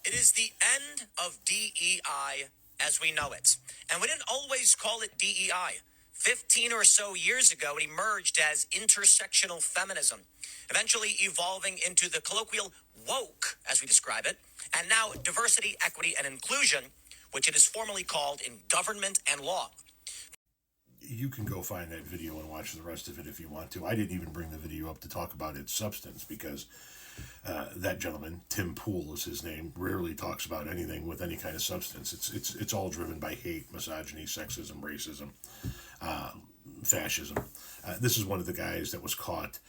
It is the end of DEI as we know it. And we didn't always call it DEI. 15 or so years ago, it emerged as intersectional feminism, eventually evolving into the colloquial woke, as we describe it, and now diversity, equity, and inclusion, which it is formally called in government and law. You can go find that video and watch the rest of it if you want to. I didn't even bring the video up to talk about its substance because that gentleman, Tim Pool is his name, rarely talks about anything with any kind of substance. It's all driven by hate, misogyny, sexism, racism, fascism. This is one of the guys that was caught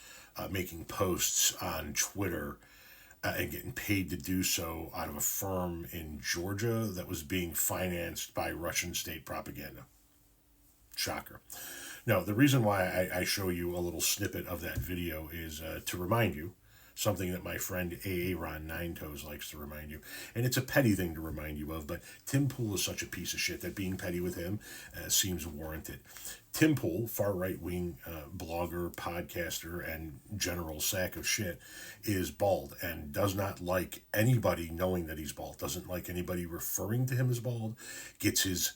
making posts on Twitter and getting paid to do so out of a firm in Georgia that was being financed by Russian state propaganda. Shocker. Now, the reason why I show you a little snippet of that video is to remind you something that my friend Aaron Nine Toes likes to remind you. And it's a petty thing to remind you of, but Tim Pool is such a piece of shit that being petty with him seems warranted. Tim Pool, far right-wing blogger, podcaster, and general sack of shit, is bald and does not like anybody knowing that he's bald, doesn't like anybody referring to him as bald, gets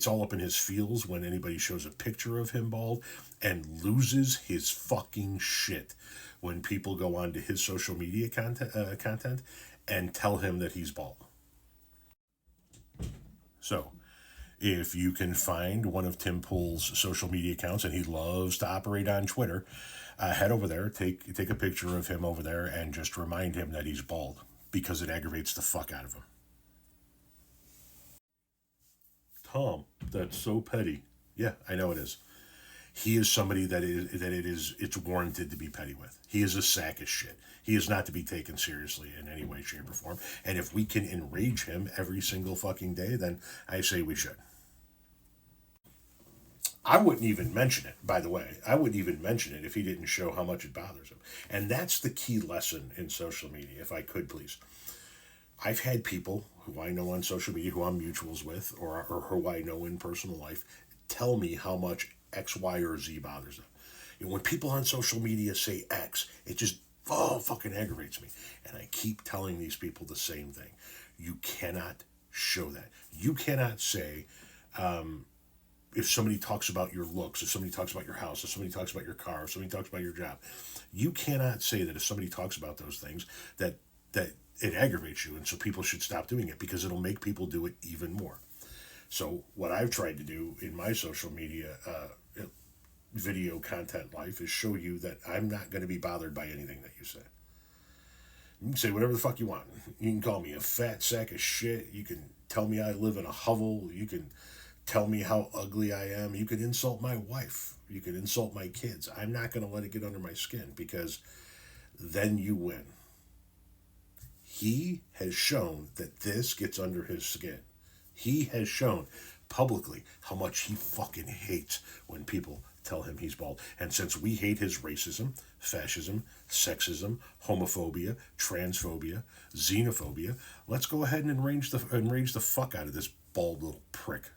all up in his feels when anybody shows a picture of him bald, and loses his fucking shit when people go onto his social media content and tell him that he's bald. So, if you can find one of Tim Pool's social media accounts, and he loves to operate on Twitter, head over there, take a picture of him over there, and just remind him that he's bald, because it aggravates the fuck out of him. Tom, that's so petty. Yeah, I know it is. He is somebody it's warranted to be petty with. He is a sack of shit. He is not to be taken seriously in any way, shape, or form. And if we can enrage him every single fucking day, then I say we should. I wouldn't even mention it, by the way. I wouldn't even mention it if he didn't show how much it bothers him. And that's the key lesson in social media, if I could please. I've had people who I know on social media, who I'm mutuals with, or who I know in personal life, tell me how much X, Y, or Z bothers them. When people on social media say X, it just fucking aggravates me. And I keep telling these people the same thing. You cannot show that. You cannot say, if somebody talks about your looks, if somebody talks about your house, if somebody talks about your car, if somebody talks about your job, you cannot say that if somebody talks about those things, that it aggravates you, and so people should stop doing it, because it'll make people do it even more. So what I've tried to do in my social media video content life is show you that I'm not going to be bothered by anything that you say. You can say whatever the fuck you want. You can call me a fat sack of shit. You can tell me I live in a hovel. You can tell me how ugly I am. You can insult my wife. You can insult my kids. I'm not going to let it get under my skin, because then you win. He has shown that this gets under his skin. He has shown publicly how much he fucking hates when people tell him he's bald. And since we hate his racism, fascism, sexism, homophobia, transphobia, xenophobia, let's go ahead and enrage the fuck out of this bald little prick.